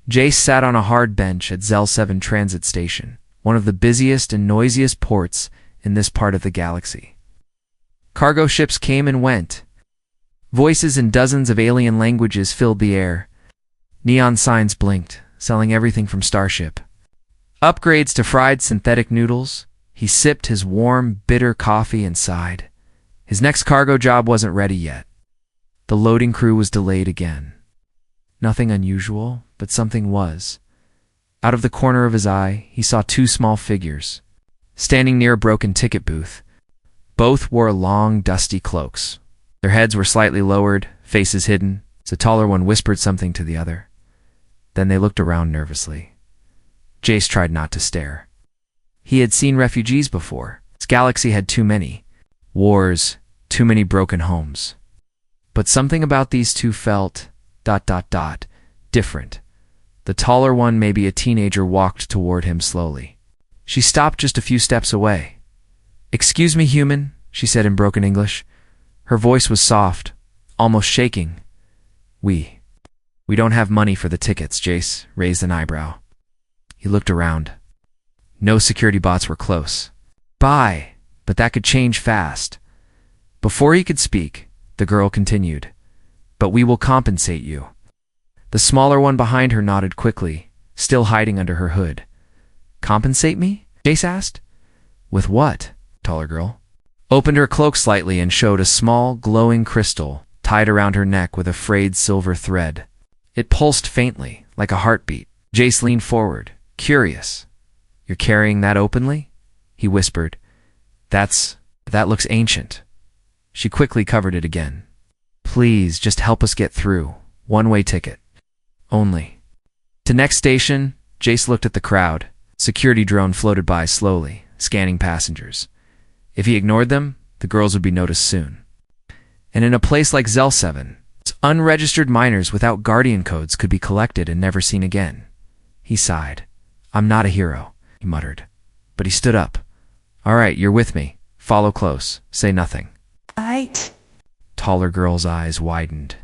Jace sat on a hard bench at Zell 7 Transit Station, one of the busiest and noisiest ports in this part of the galaxy. Cargo ships came and went. Voices in dozens of alien languages filled the air. Neon signs blinked, selling everything from Starship upgrades to fried synthetic noodles. He sipped his warm, bitter coffee and sighed. His next cargo job wasn't ready yet. The loading crew was delayed again. Nothing unusual, but something was. Out of the corner of his eye, he saw two small figures, standing near a broken ticket booth. Both wore long, dusty cloaks. Their heads were slightly lowered, faces hidden. The taller one whispered something to the other. Then they looked around nervously. Jace tried not to stare. He had seen refugees before. This galaxy had too many. Wars, too many broken homes. But something about these two felt... different. The taller one, maybe a teenager, walked toward him slowly. She stopped just a few steps away. "Excuse me, human," she said in broken English. Her voice was soft, almost shaking. We don't have money for the tickets," Jace raised an eyebrow. He looked around. No security bots were close. But that could change fast. Before he could speak, the girl continued, "But we will compensate you." The smaller one behind her nodded quickly, still hiding under her hood. "Compensate me?" Jace asked. "With what?" Taller girl opened her cloak slightly and showed a small, glowing crystal tied around her neck with a frayed silver thread. It pulsed faintly, like a heartbeat. Jace leaned forward, curious. "You're carrying that openly?" he whispered. That looks ancient." She quickly covered it again. "Please, just help us get through. One-way ticket. Only." To next station, Jace looked at the crowd. Security drone floated by slowly, scanning passengers. If he ignored them, the girls would be noticed soon. And in a place like Zell 7, unregistered minors without guardian codes could be collected and never seen again. He sighed. "I'm not a hero," he muttered. But he stood up. "All right, you're with me. Follow close. Say nothing." Right. Taller girl's eyes widened.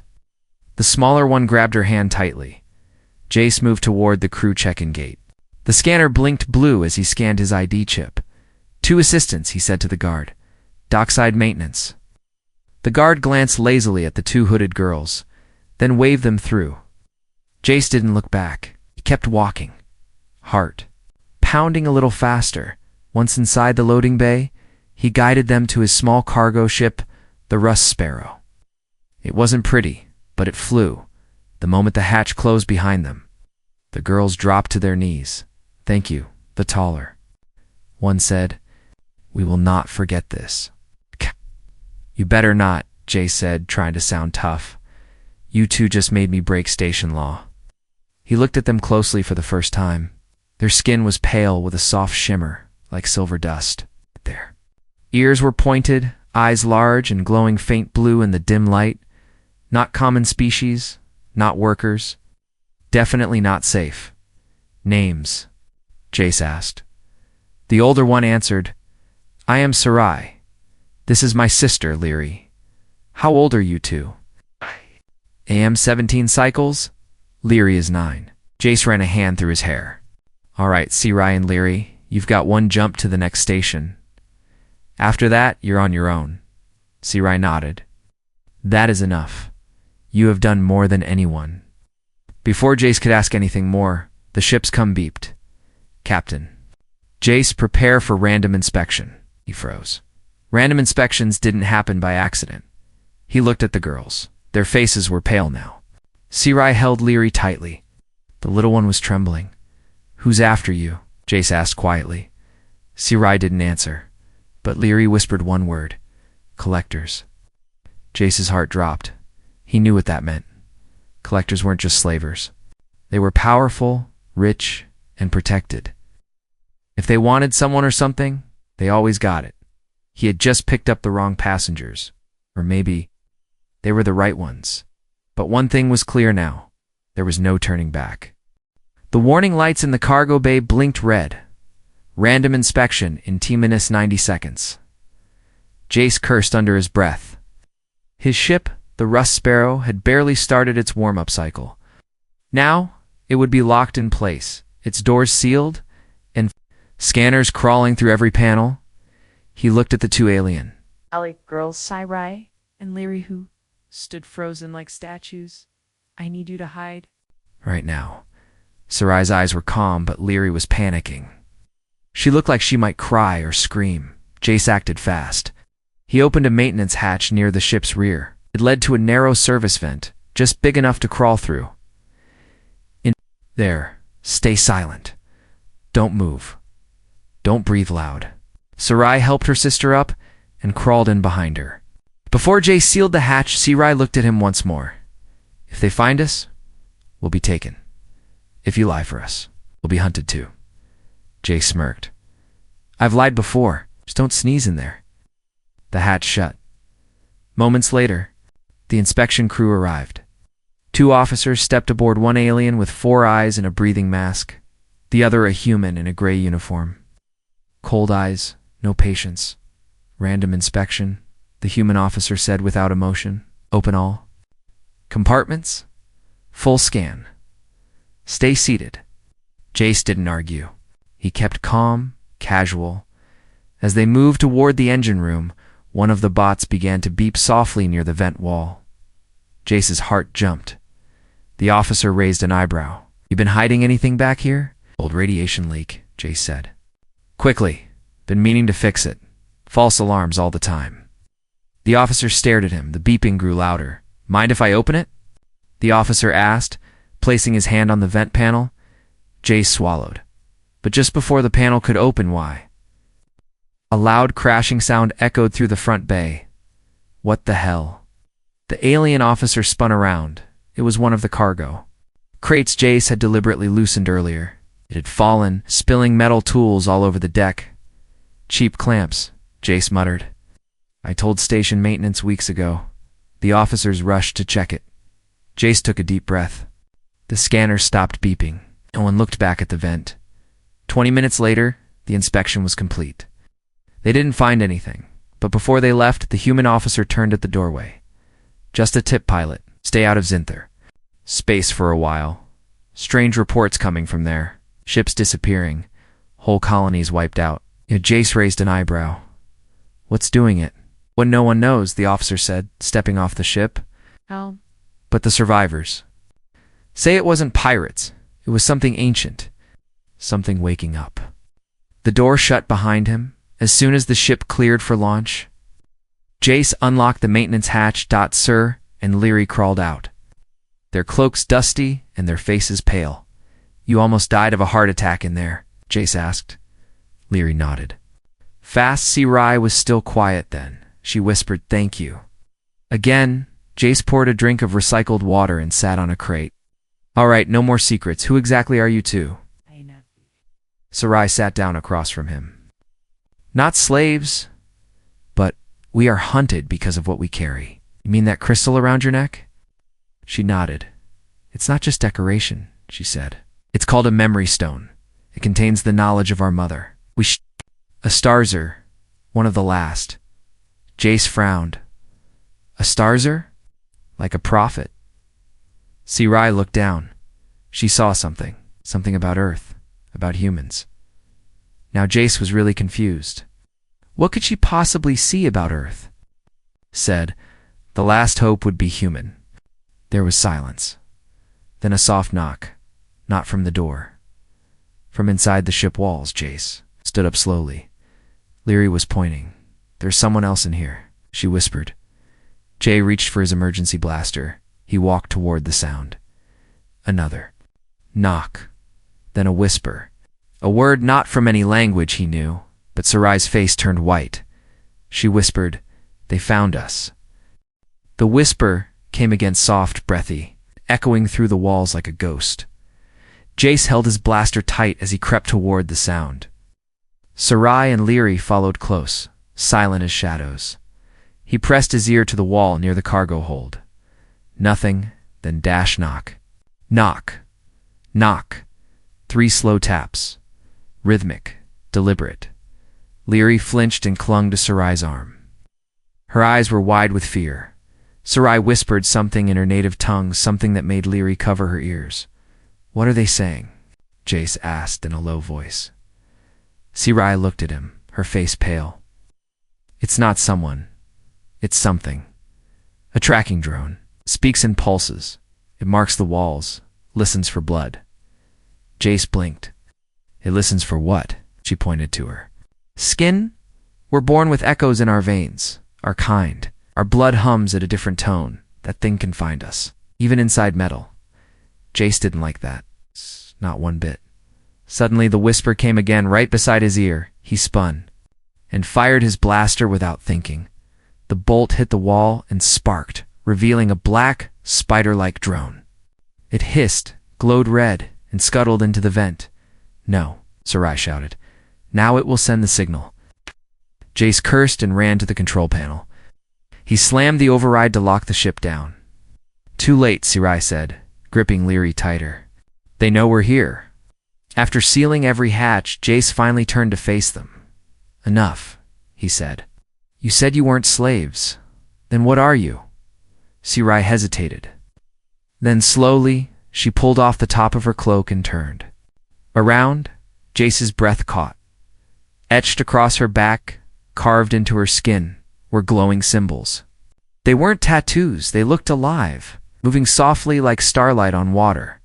The smaller one grabbed her hand tightly. Jace moved toward the crew check-in gate. The scanner blinked blue as he scanned his ID chip. "Two assistants," he said to the guard. "Dockside maintenance." The guard glanced lazily at the two hooded girls, then waved them through. Jace didn't look back. He kept walking. Heart pounding a little faster. Once inside the loading bay, he guided them to his small cargo ship, the Rust Sparrow. It wasn't pretty, but it flew. The moment the hatch closed behind them, the girls dropped to their knees. "Thank you," the taller one said. "We will not forget this." "You better not," Jace said, trying to sound tough. "You two just made me break station law." He looked at them closely for the first time. Their skin was pale with a soft shimmer, like silver dust. Their ears were pointed, eyes large and glowing faint blue in the dim light. Not common species, not workers. Definitely not safe. "Names?" Jace asked. The older one answered, "I am Sarai. This is my sister, Leary. How old are you two?" "AM 17 cycles. Leary is 9. Jace ran a hand through his hair. "All right, Sarai and Leary, you've got one jump to the next station. After that, you're on your own." Sarai nodded. "That is enough. You have done more than anyone." Before Jace could ask anything more, the ship's come beeped. "Captain." "Jace, prepare for random inspection." He froze. Random inspections didn't happen by accident. He looked at the girls. Their faces were pale now. Sarai held Leary tightly. The little one was trembling. "Who's after you?" Jace asked quietly. Sarai didn't answer, but Leary whispered one word. "Collectors." Jace's heart dropped. He knew what that meant. Collectors weren't just slavers. They were powerful, rich, and protected. If they wanted someone or something, they always got it. He had just picked up the wrong passengers. Or maybe they were the right ones. But one thing was clear now. There was no turning back. The warning lights in the cargo bay blinked red. Random inspection in T-90 seconds. Jace cursed under his breath. His ship, the Rust Sparrow, had barely started its warm-up cycle. Now, It would be locked in place, its doors sealed, and scanners crawling through every panel. He looked at the two alien girls, Sci-Fi and Leary, who stood frozen like statues. I need you to hide. right now. Sarai's eyes were calm, but Leary was panicking. She looked like she might cry or scream. Jace acted fast. He opened a maintenance hatch near the ship's rear. It led to a narrow service vent, just big enough to crawl through. In there, stay silent. Don't move. Don't breathe loud. Sarai helped her sister up and crawled in behind her. Before Jace sealed the hatch, Sarai looked at him once more. If they find us, we'll be taken. If you lie for us, we'll be hunted too. Jace smirked. I've lied before. Just don't sneeze in there. The hatch shut. Moments later, the inspection crew arrived. 2 officers stepped aboard, one alien with 4 eyes and a breathing mask, the other a human in a gray uniform. Cold eyes, no patience. Random inspection, the human officer said without emotion. Open all. Compartments? Full scan. Stay seated. Jace didn't argue. He kept calm, casual. As they moved toward the engine room, one of the bots began to beep softly near the vent wall. Jace's heart jumped. The officer raised an eyebrow. You been hiding anything back here? Old radiation leak, Jace said. Quickly. Been meaning to fix it. False alarms all the time. The officer stared at him. The beeping grew louder. Mind if I open it? The officer asked, placing his hand on the vent panel. Jace swallowed. But just before the panel could open, a loud crashing sound echoed through the front bay. What the hell? The alien officer spun around. It was one of the cargo crates Jace had deliberately loosened earlier. It had fallen, spilling metal tools all over the deck. Cheap clamps, Jace muttered. I told station maintenance weeks ago. The officers rushed to check it. Jace took a deep breath. The scanner stopped beeping. No one looked back at the vent. 20 minutes later, the inspection was complete. They didn't find anything, but before they left, the human officer turned at the doorway. Just a tip, pilot. Stay out of Zinther. Space for a while. Strange reports coming from there. Ships disappearing. Whole colonies wiped out. Jace raised an eyebrow. What's doing it? What no one knows, the officer said, stepping off the ship. How? But the survivors. Say it wasn't pirates. It was something ancient. Something waking up. The door shut behind him. As soon as the ship cleared for launch, Jace unlocked the maintenance hatch. Sir and Leary crawled out. Their cloaks dusty and their faces pale. You almost died of a heart attack in there, Jace asked. Leary nodded. Fast Sarai was still quiet then. She whispered, thank you. Again, Jace poured a drink of recycled water and sat on a crate. All right, no more secrets. Who exactly are you two? I know. Sarai sat down across from him. Not slaves, but we are hunted because of what we carry. You mean that crystal around your neck? She nodded. It's not just decoration, she said. It's called a memory stone. It contains the knowledge of our mother. A Starzer, one of the last. Jace frowned. A Starzer? Like a prophet. Sarai looked down. She saw something about Earth, about humans. Now Jace was really confused. What could she possibly see about Earth? Said, the last hope would be human. There was silence. Then a soft knock, not from the door. From inside the ship walls, Jace stood up slowly. Leary was pointing. There's someone else in here, she whispered. Jay reached for his emergency blaster. He walked toward the sound. Another knock, then a whisper. A word not from any language he knew, but Sarai's face turned white. She whispered, they found us. The whisper came again soft, breathy, echoing through the walls like a ghost. Jace held his blaster tight as he crept toward the sound. Sarai and Leary followed close, silent as shadows. He pressed his ear to the wall near the cargo hold. Nothing, then dash knock. Knock. Knock. 3 slow taps. Rhythmic, deliberate. Leary flinched and clung to Sarai's arm. Her eyes were wide with fear. Sarai whispered something in her native tongue, something that made Leary cover her ears. What are they saying? Jace asked in a low voice. Sci-Fi looked at him, her face pale. It's not someone. It's something. A tracking drone. Speaks in pulses. It marks the walls. Listens for blood. Jace blinked. It listens for what? She pointed to her. Skin? We're born with echoes in our veins. Our kind. Our blood hums at a different tone. That thing can find us. Even inside metal. Jace didn't like that. Not one bit. Suddenly the whisper came again right beside his ear. He spun and fired his blaster without thinking. The bolt hit the wall and sparked, revealing a black, spider-like drone. It hissed, glowed red, and scuttled into the vent. No, Sci-Fi shouted. Now it will send the signal. Jace cursed and ran to the control panel. He slammed the override to lock the ship down. Too late, Sci-Fi said, gripping Leary tighter. They know we're here. After sealing every hatch, Jace finally turned to face them. Enough, he said. You said you weren't slaves. Then what are you? Sci-Fi hesitated. Then slowly, she pulled off the top of her cloak and turned. Around, Jace's breath caught. Etched across her back, carved into her skin, were glowing symbols. They weren't tattoos, they looked alive, moving softly like starlight on water.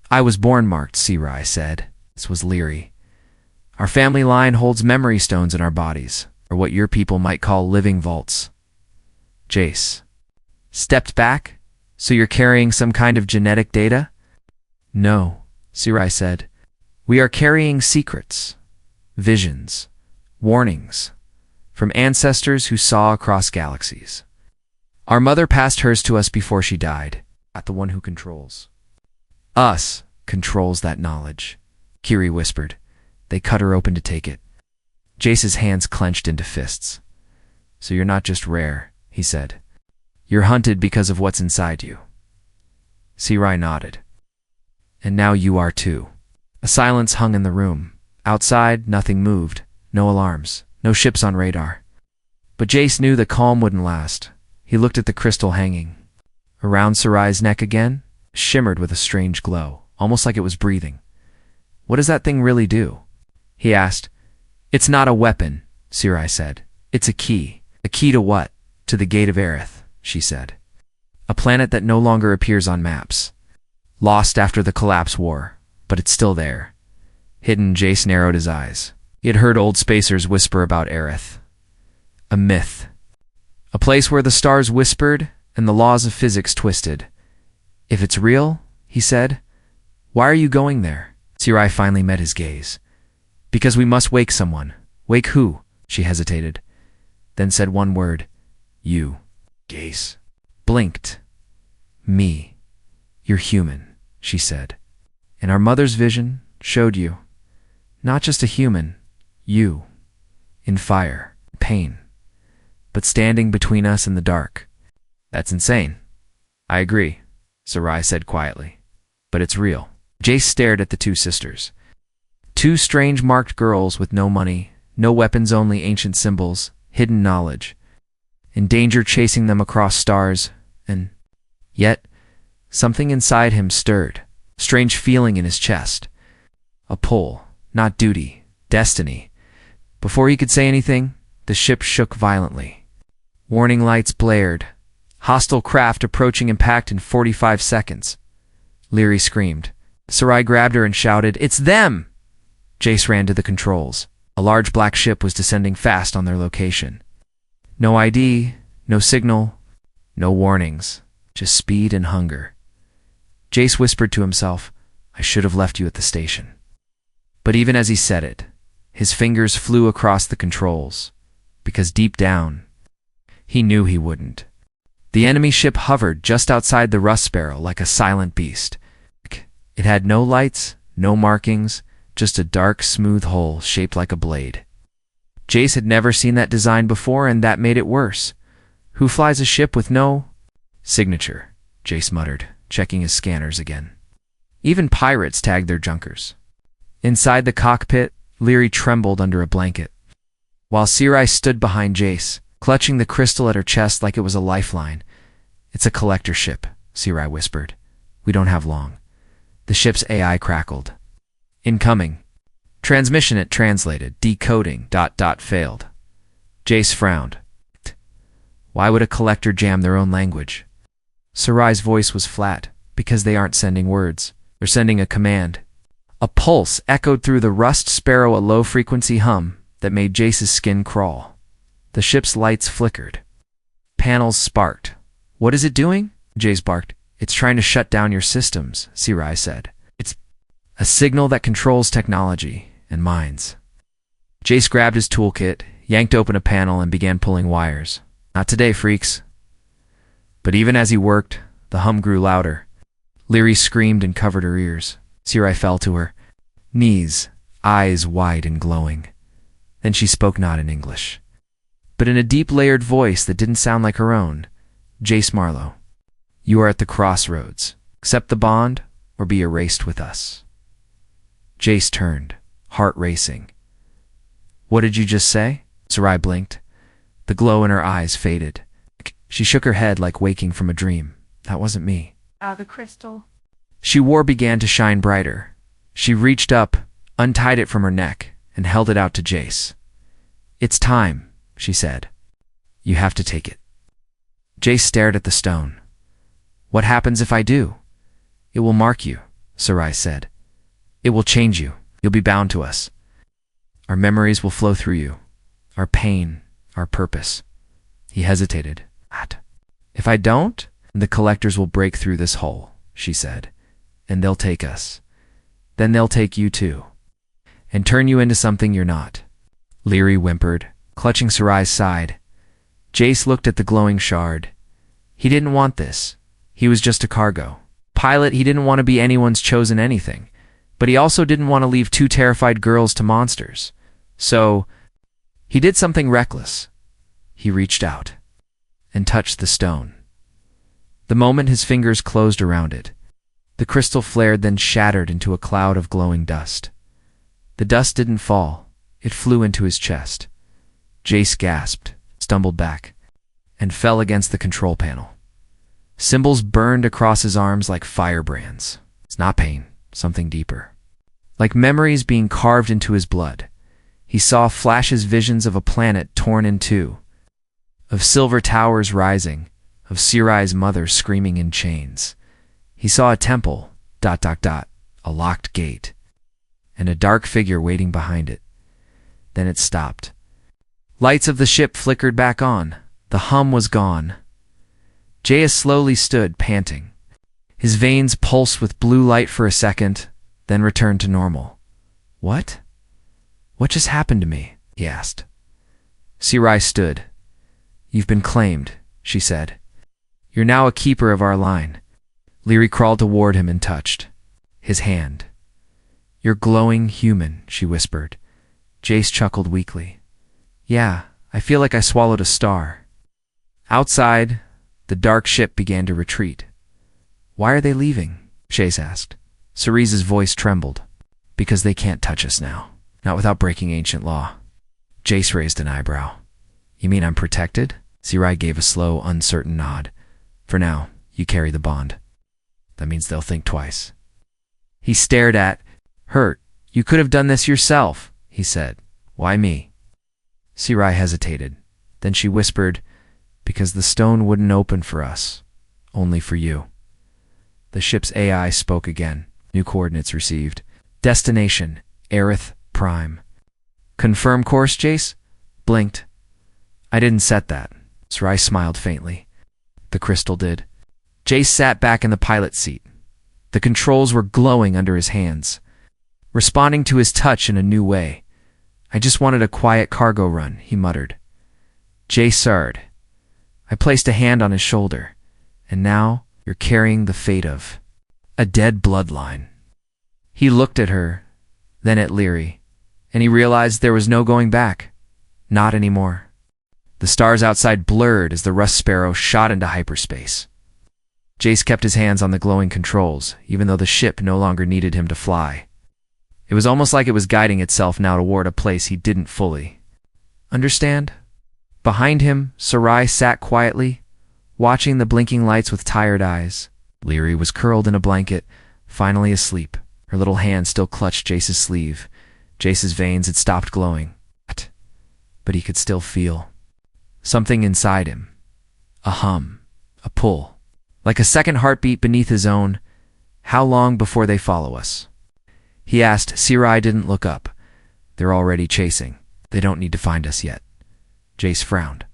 I was born marked, Sci-Fi said. This was Leary. Our family line holds memory stones in our bodies, or what your people might call living vaults. Jace stepped back. So you're carrying some kind of genetic data? No, Sci-Fi said. We are carrying secrets, visions, warnings, from ancestors who saw across galaxies. Our mother passed hers to us before she died, not the one who controls. Us controls that knowledge, Kiri whispered. They cut her open to take it. Jace's hands clenched into fists. So you're not just rare, he said. You're hunted because of what's inside you. Sci-Fi nodded. And now you are too. A silence hung in the room. Outside, nothing moved. No alarms. No ships on radar. But Jace knew the calm wouldn't last. He looked at the crystal hanging. Around Sci-Fi's neck again, shimmered with a strange glow, almost like it was breathing. What does that thing really do? He asked. It's not a weapon, Sci-Fi said. It's a key. A key to what? To the Gate of Aerith, she said. A planet that no longer appears on maps. Lost after the Collapse War, but it's still there. Hidden, Jace narrowed his eyes. He had heard old spacers whisper about Aerith. A myth. A place where the stars whispered and the laws of physics twisted. If it's real, he said, why are you going there? Sci-Fi finally met his gaze. Because we must wake someone. Wake who? She hesitated. Then said one word. You. Jace blinked. Me. You're human, she said. And our mother's vision showed you. Not just a human. You. In fire. Pain. But standing between us in the dark. That's insane. I agree, Sci-Fi said quietly. But it's real. Jace stared at the two sisters. Two strange marked girls with no money, no weapons, only ancient symbols, hidden knowledge. In danger chasing them across stars, and yet something inside him stirred, a strange feeling in his chest. A pull, not duty, destiny. Before he could say anything, the ship shook violently. Warning lights blared. Hostile craft approaching impact in 45 seconds. Leary screamed. Sci-Fi grabbed her and shouted, "It's them!" Jace ran to the controls. A large black ship was descending fast on their location. No ID, no signal, no warnings, just speed and hunger. Jace whispered to himself, I should have left you at the station. But even as he said it, his fingers flew across the controls, because deep down, he knew he wouldn't. The enemy ship hovered just outside the Rust Sparrow like a silent beast. It had no lights, no markings, just a dark, smooth hole shaped like a blade. Jace had never seen that design before, and that made it worse. Who flies a ship with no signature? Jace muttered, checking his scanners again. Even pirates tagged their junkers. Inside the cockpit, Leary trembled under a blanket, while Sci-Fi stood behind Jace, clutching the crystal at her chest like it was a lifeline. It's a collector ship, Sci-Fi whispered. We don't have long. The ship's AI crackled. Incoming. Transmission it translated. Decoding. ... failed. Jace frowned. Why would a collector jam their own language? Sarai's voice was flat. Because they aren't sending words. They're sending a command. A pulse echoed through the rust sparrow, a low-frequency hum that made Jace's skin crawl. The ship's lights flickered. Panels sparked. What is it doing? Jace barked. It's trying to shut down your systems, Sirai said. It's a signal that controls technology and minds. Jace grabbed his toolkit, yanked open a panel, and began pulling wires. Not today, freaks. But even as he worked, the hum grew louder. Leary screamed and covered her ears. Sirai fell to her knees, eyes wide and glowing. Then she spoke not in English, but in a deep layered voice that didn't sound like her own. Jace Marlowe, you are at the crossroads. Accept the bond or be erased with us. Jace turned, heart racing. What did you just say? Sarai blinked. The glow in her eyes faded. She shook her head like waking from a dream. That wasn't me. The crystal. She wore began to shine brighter. She reached up, untied it from her neck, and held it out to Jace. It's time, she said. You have to take it. Jace stared at the stone. What happens if I do? It will mark you, Sarai said. It will change you. You'll be bound to us. Our memories will flow through you. Our pain, our purpose. He hesitated. What? If I don't? The collectors will break through this hole, she said, and they'll take us. Then they'll take you too, and turn you into something you're not. Leary whimpered, clutching Sarai's side. Jace looked at the glowing shard. He didn't want this. He was just a cargo. Pilot, he didn't want to be anyone's chosen anything, but he also didn't want to leave two terrified girls to monsters. So, he did something reckless. He reached out and touched the stone. The moment his fingers closed around it, the crystal flared, then shattered into a cloud of glowing dust. The dust didn't fall. It flew into his chest. Jace gasped, stumbled back, and fell against the control panel. Symbols burned across his arms like firebrands. It's not pain, something deeper. Like memories being carved into his blood. He saw flashes, visions of a planet torn in two, of silver towers rising, of Sirai's mother screaming in chains. He saw a temple, ... a locked gate, and a dark figure waiting behind it. Then it stopped. Lights of the ship flickered back on. The hum was gone. Jaya slowly stood, panting. His veins pulsed with blue light for a second, then returned to normal. What? What just happened to me? He asked. Sirai stood. You've been claimed, she said. You're now a keeper of our line. Leary crawled toward him and touched his hand. You're glowing human, she whispered. Jace chuckled weakly. Yeah, I feel like I swallowed a star. Outside, the dark ship began to retreat. Why are they leaving? Chase asked. Cerise's voice trembled. Because they can't touch us now. Not without breaking ancient law. Jace raised an eyebrow. You mean I'm protected? Sirai gave a slow, uncertain nod. For now, you carry the bond. That means they'll think twice. He stared at Hurt. You could have done this yourself, he said. Why me? Sirai hesitated. Then she whispered, because the stone wouldn't open for us. Only for you. The ship's AI spoke again. New coordinates received. Destination, Aerith Prime. Confirm course, Jace? Blinked. I didn't set that. Sirai smiled faintly. The crystal did. Jace sat back in the pilot seat. The controls were glowing under his hands, responding to his touch in a new way. I just wanted a quiet cargo run, he muttered. Jace sighed. I placed a hand on his shoulder. And now you're carrying the fate of a dead bloodline. He looked at her, then at Leary, and he realized there was no going back. Not anymore. The stars outside blurred as the rust sparrow shot into hyperspace. Jace kept his hands on the glowing controls, even though the ship no longer needed him to fly. It was almost like it was guiding itself now toward a place he didn't fully understand. Behind him, Sarai sat quietly, watching the blinking lights with tired eyes. Leary was curled in a blanket, finally asleep. Her little hand still clutched Jace's sleeve. Jace's veins had stopped glowing, but he could still feel something inside him. A hum, a pull, like a second heartbeat beneath his own. How long before they follow us? He asked. Sci-Fi didn't look up. They're already chasing. They don't need to find us yet. Jace frowned.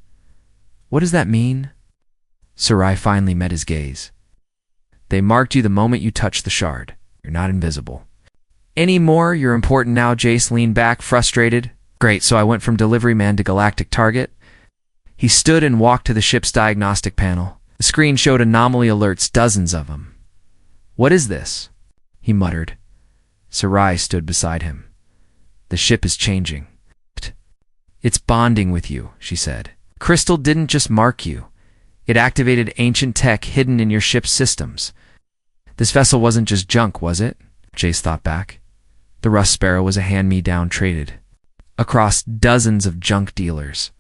What does that mean? Sci-Fi finally met his gaze. They marked you the moment you touched the shard. You're not invisible. Any more? You're important now. Jace leaned back, frustrated. Great, so I went from delivery man to galactic target. He stood and walked to the ship's diagnostic panel. The screen showed anomaly alerts, dozens of them. What is this? He muttered. Sci-Fi stood beside him. The ship is changing. It's bonding with you, she said. Crystal didn't just mark you. It activated ancient tech hidden in your ship's systems. This vessel wasn't just junk, was it? Jace thought back. The Rust Sparrow was a hand-me-down traded across dozens of junk dealers.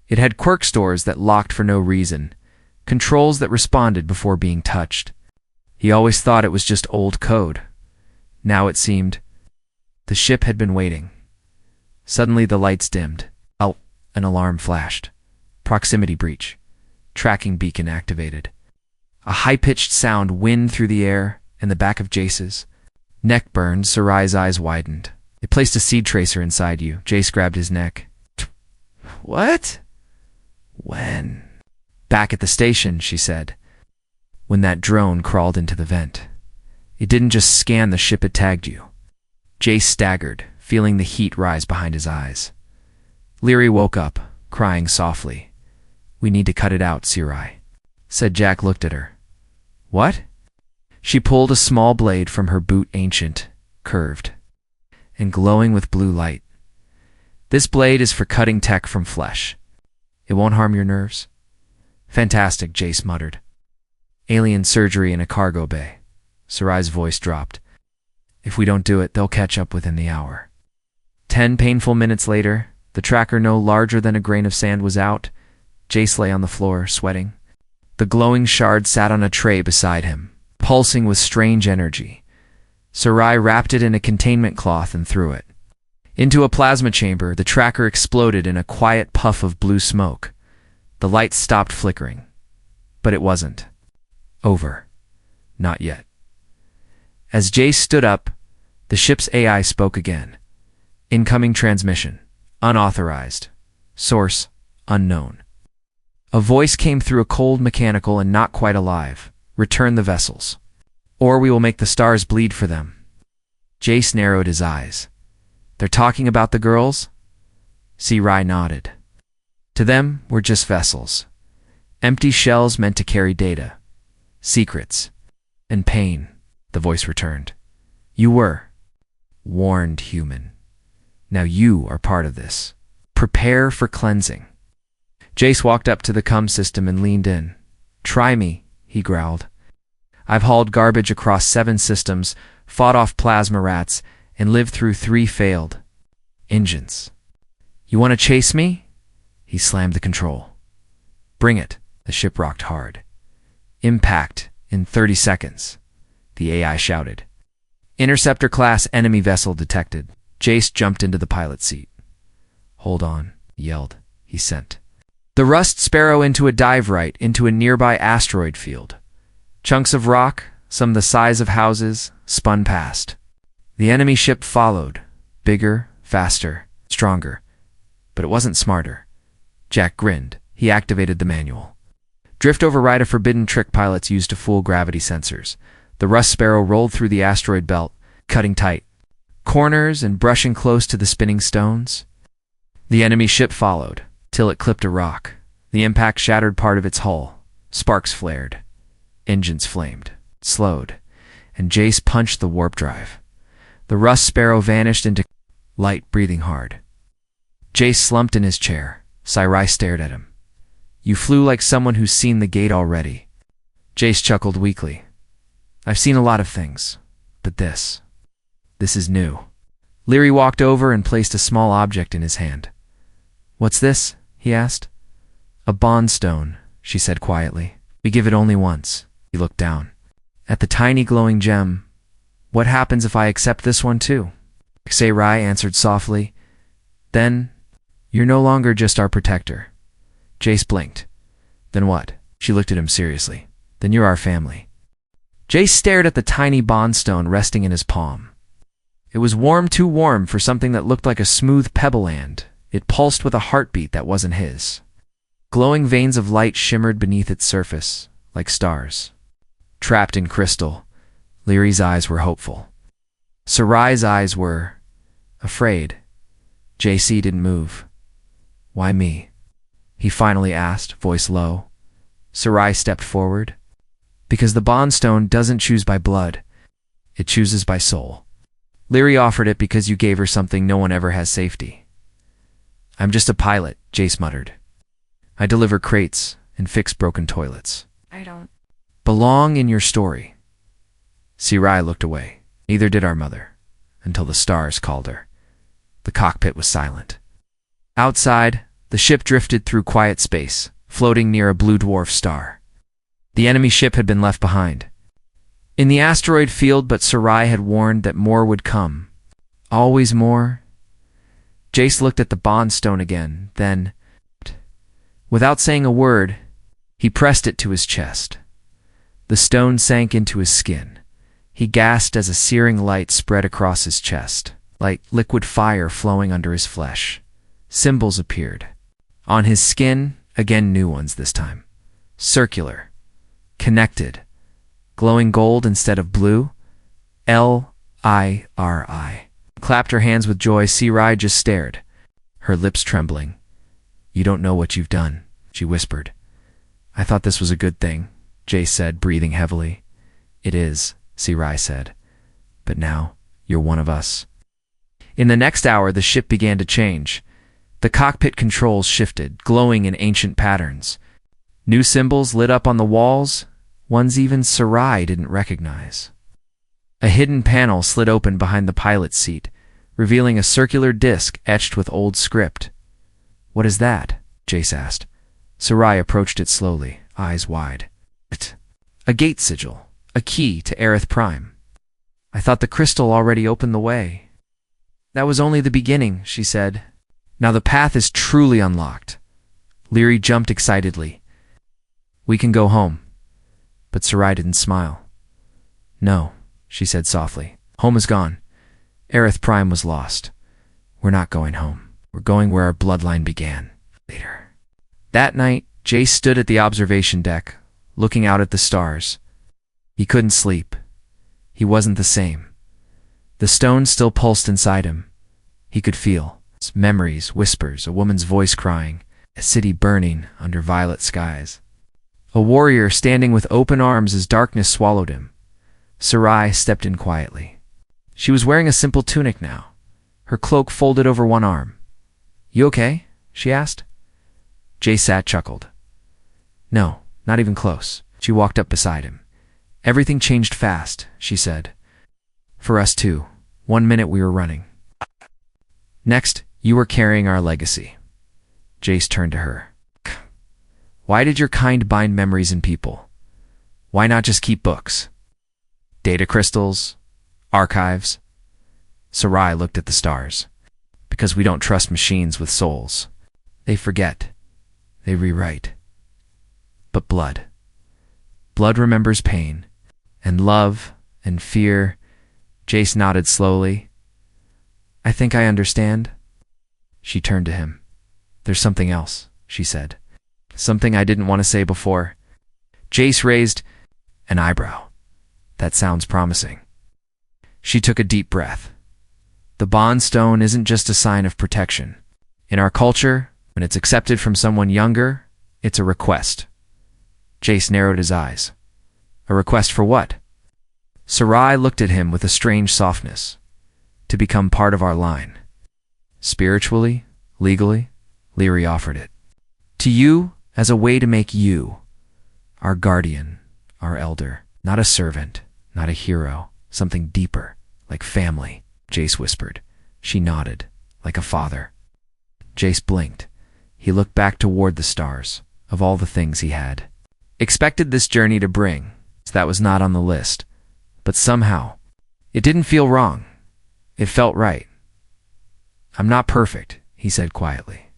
It had quirk stores that locked for no reason, controls that responded before being touched. He always thought it was just old code. Now it seemed the ship had been waiting. Suddenly the lights dimmed. An alarm flashed. Proximity breach. Tracking beacon activated. A high-pitched sound wind through the air, and the back of Jace's neck burned. Sci-Fi's eyes widened. They placed a seed tracer inside you. Jace grabbed his neck. What? When? Back at the station, she said. When that drone crawled into the vent. It didn't just scan the ship, it tagged you. Jace staggered, feeling the heat rise behind his eyes. Leary woke up, crying softly. We need to cut it out, Sci-Fi said. Jack looked at her. What? She pulled a small blade from her boot, ancient, curved, and glowing with blue light. This blade is for cutting tech from flesh. It won't harm your nerves. Fantastic, Jace muttered. Alien surgery in a cargo bay. Sci-Fi's voice dropped. If we don't do it, they'll catch up within the hour. 10 painful minutes later, the tracker no larger than a grain of sand was out. Jace lay on the floor, sweating. The glowing shard sat on a tray beside him, pulsing with strange energy. Sci-Fi wrapped it in a containment cloth and threw it into a plasma chamber. The tracker exploded in a quiet puff of blue smoke. The lights stopped flickering. But it wasn't over. Not yet. As Jace stood up, the ship's AI spoke again. Incoming transmission. Unauthorized. Source unknown. A voice came through, a cold, mechanical, and not quite alive. Return the vessels, or we will make the stars bleed for them. Jace narrowed his eyes. They're talking about the girls? Sci-Fi nodded. To them, we're just vessels. Empty shells meant to carry data. Secrets. And pain, the voice returned. You were warned, human. Now you are part of this. Prepare for cleansing. Jace walked up to the comm system and leaned in. Try me, he growled. I've hauled garbage across 7 systems, fought off plasma rats, and lived through 3 failed engines. You want to chase me? He slammed the control. Bring it. The ship rocked hard. Impact in 30 seconds, the AI shouted. Interceptor-class enemy vessel detected. Jace jumped into the pilot seat. Hold on, he yelled. He sent the Rust Sparrow into a dive right into a nearby asteroid field. Chunks of rock, some the size of houses, spun past. The enemy ship followed, bigger, faster, stronger. But it wasn't smarter. Jack grinned. He activated the manual. Drift override, a forbidden trick pilots used to fool gravity sensors. The Rust Sparrow rolled through the asteroid belt, cutting tight corners and brushing close to the spinning stones. The enemy ship followed, till it clipped a rock. The impact shattered part of its hull. Sparks flared. Engines flamed, slowed, and Jace punched the warp drive. The Rust Sparrow vanished into light, breathing hard. Jace slumped in his chair. Sci-Fi stared at him. You flew like someone who's seen the gate already. Jace chuckled weakly. I've seen a lot of things, but this is new. Leary walked over and placed a small object in his hand. What's this? He asked. A bond stone, she said quietly. We give it only once. He looked down at the tiny glowing gem, What happens if I accept this one too? Sci-Fi answered softly. Then, you're no longer just our protector. Jace blinked. Then what? She looked at him seriously. Then you're our family. Jace stared at the tiny bond stone resting in his palm. It was warm, too warm for something that looked like a smooth pebble, and it pulsed with a heartbeat that wasn't his. Glowing veins of light shimmered beneath its surface, like stars. Trapped in crystal, Leary's eyes were hopeful. Sarai's eyes were afraid. JC didn't move. Why me? He finally asked, voice low. Sarai stepped forward. Because the bond stone doesn't choose by blood. It chooses by soul. Leary offered it because you gave her something no one ever has: safety. I'm just a pilot, Jace muttered. I deliver crates and fix broken toilets. I don't belong in your story. Sarai looked away. Neither did our mother, until the stars called her. The cockpit was silent. Outside, the ship drifted through quiet space, floating near a blue dwarf star. The enemy ship had been left behind. In the asteroid field, but Sarai had warned that more would come. Always more. Jace looked at the bond stone again, then, without saying a word, he pressed it to his chest. The stone sank into his skin. He gasped as a searing light spread across his chest, like liquid fire flowing under his flesh. Symbols appeared. On his skin, again new ones this time. Circular. Connected. Glowing gold instead of blue. L-I-R-I. Clapped her hands with joy. Sarai just stared, her lips trembling. You don't know what you've done, she whispered. I thought this was a good thing, Jace said, breathing heavily. It is, Sarai said. But now, you're one of us. In the next hour, the ship began to change. The cockpit controls shifted, glowing in ancient patterns. New symbols lit up on the walls, ones even Sarai didn't recognize. A hidden panel slid open behind the pilot's seat, revealing a circular disc etched with old script. What is that? Jace asked. Sarai approached it slowly, eyes wide. A gate sigil, a key to Aerith Prime. I thought the crystal already opened the way. That was only the beginning, she said. Now the path is truly unlocked. Leary jumped excitedly. We can go home. But Sarai didn't smile. No, she said softly. Home is gone. Aerith Prime was lost. We're not going home. We're going where our bloodline began. Later. That night, Jace stood at the observation deck, looking out at the stars. He couldn't sleep. He wasn't the same. The stone still pulsed inside him. He could feel memories, whispers, a woman's voice crying, a city burning under violet skies. A warrior standing with open arms as darkness swallowed him. Sarai stepped in quietly. She was wearing a simple tunic now, her cloak folded over one arm. You okay? She asked. Jace chuckled. No, not even close. She walked up beside him. Everything changed fast, she said. For us too. 1 minute we were running. Next, you were carrying our legacy. Jace turned to her. Why did your kind bind memories in people? Why not just keep books? Data crystals? Archives? Sarai looked at the stars. Because we don't trust machines with souls. They forget. They rewrite. But blood. Blood remembers pain. And love. And fear. Jace nodded slowly. I think I understand. She turned to him. There's something else, she said. Something I didn't want to say before. Jace raised an eyebrow. That sounds promising. She took a deep breath. The bond stone isn't just a sign of protection. In our culture, when it's accepted from someone younger, it's a request. Jace narrowed his eyes. A request for what? Sarai looked at him with a strange softness. To become part of our line. Spiritually, legally, Leary offered it. To you, as a way to make you our guardian, our elder, not a servant, not a hero, something deeper, like family, Jace whispered. She nodded, like a father. Jace blinked. He looked back toward the stars, of all the things he had expected this journey to bring. That was not on the list. But somehow, It didn't feel wrong. It felt right. I'm not perfect, he said quietly.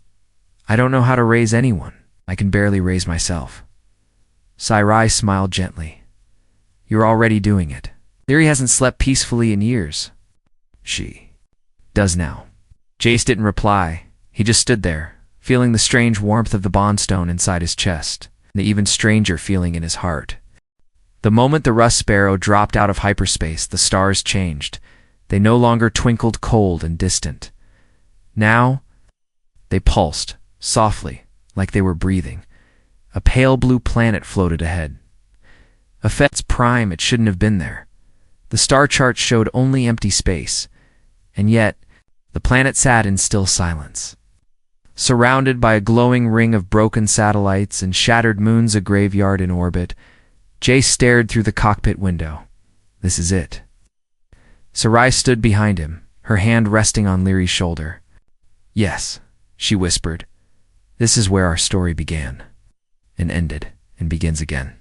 I don't know how to raise anyone. I can barely raise myself. Sci-Fi smiled gently. You're already doing it. Leary hasn't slept peacefully in years. She does now. Jace didn't reply. He just stood there, feeling the strange warmth of the bondstone inside his chest, and the even stranger feeling in his heart. The moment the rust sparrow dropped out of hyperspace, the stars changed. They no longer twinkled cold and distant. Now, they pulsed, softly, like they were breathing. A pale blue planet floated ahead. At its prime, it shouldn't have been there. The star chart showed only empty space, and yet, the planet sat in still silence. Surrounded by a glowing ring of broken satellites and shattered moons, a graveyard in orbit, Jace stared through the cockpit window. This is it. Sarai stood behind him, her hand resting on Leary's shoulder. Yes, she whispered. This is where our story began, and ended, and begins again.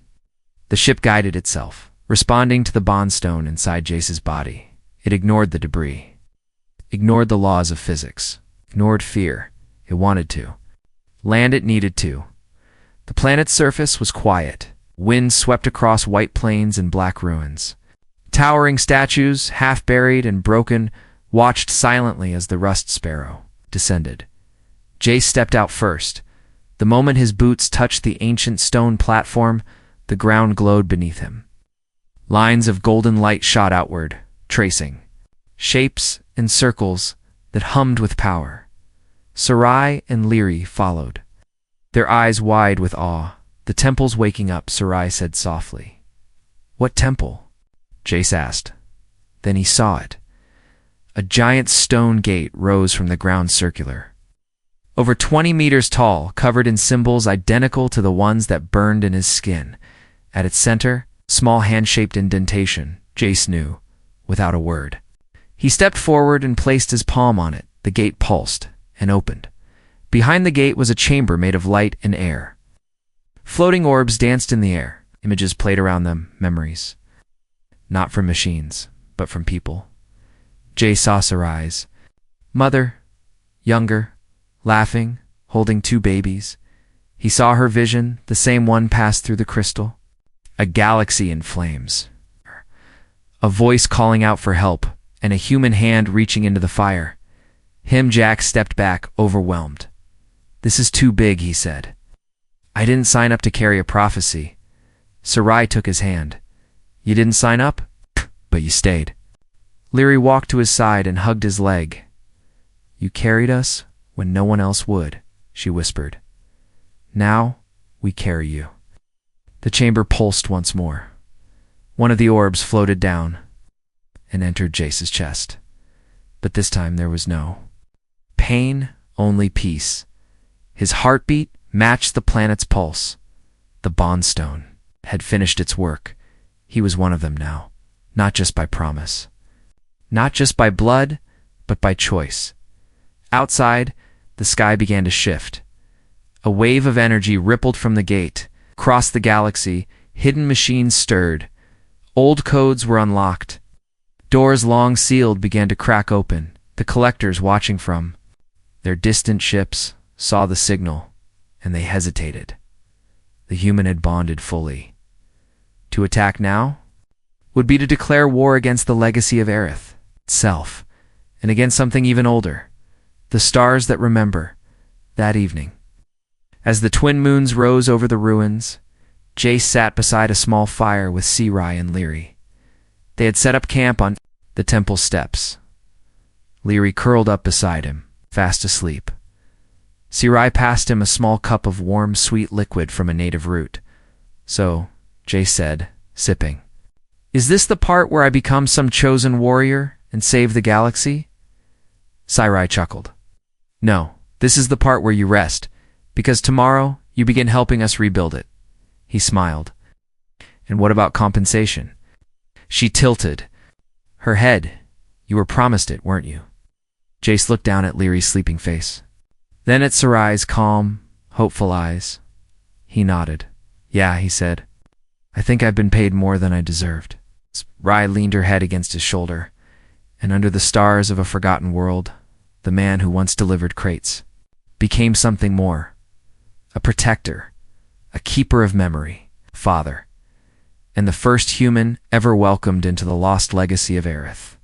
The ship guided itself, responding to the bondstone inside Jace's body. It ignored the debris, ignored the laws of physics, ignored fear. It wanted to. Land it needed to. The planet's surface was quiet. Wind swept across white plains and black ruins. Towering statues, half-buried and broken, watched silently as the rust sparrow descended. Jace stepped out first. The moment his boots touched the ancient stone platform, the ground glowed beneath him. Lines of golden light shot outward, tracing shapes and circles that hummed with power. Sarai and Leary followed, their eyes wide with awe. The temple's waking up, Sarai said softly. What temple? Jace asked. Then he saw it. A giant stone gate rose from the ground, circular. Over 20 meters tall, covered in symbols identical to the ones that burned in his skin. At its center, small hand-shaped indentation, Jace knew, without a word. He stepped forward and placed his palm on it. The gate pulsed and opened. Behind the gate was a chamber made of light and air. Floating orbs danced in the air. Images played around them, memories. Not from machines, but from people. Jace saw Sarai's mother, younger, laughing, holding 2 babies. He saw her vision, the same one pass through the crystal. A galaxy in flames. A voice calling out for help, and a human hand reaching into the fire. Jack stepped back, overwhelmed. This is too big, he said. I didn't sign up to carry a prophecy. Sarai took his hand. You didn't sign up? But you stayed. Leary walked to his side and hugged his leg. You carried us when no one else would, she whispered. Now we carry you. The chamber pulsed once more. One of the orbs floated down and entered Jace's chest. But this time there was no pain, only peace. His heartbeat matched the planet's pulse. The bondstone had finished its work. He was one of them now, not just by promise. Not just by blood, but by choice. Outside, the sky began to shift. A wave of energy rippled from the gate, crossed the galaxy, hidden machines stirred. Old codes were unlocked. Doors long sealed began to crack open. The collectors watching from their distant ships saw the signal, and they hesitated. The human had bonded fully. To attack now would be to declare war against the legacy of Aerith itself, and against something even older, the stars that remember that evening. As the twin moons rose over the ruins, Jace sat beside a small fire with Sarai and Leary. They had set up camp on the temple steps. Leary curled up beside him, fast asleep. Sarai passed him a small cup of warm, sweet liquid from a native root. So, Jace said, sipping, Is this the part where I become some chosen warrior and save the galaxy? Sarai chuckled. No, this is the part where you rest, because tomorrow you begin helping us rebuild it. He smiled. And what about compensation? She tilted her head. You were promised it, weren't you? Jace looked down at Leary's sleeping face, then at Sarai's calm, hopeful eyes. He nodded. Yeah, he said. I think I've been paid more than I deserved. Rye leaned her head against his shoulder, and under the stars of a forgotten world, the man who once delivered crates became something more. A protector, a keeper of memory, father, and the first human ever welcomed into the lost legacy of Aerith.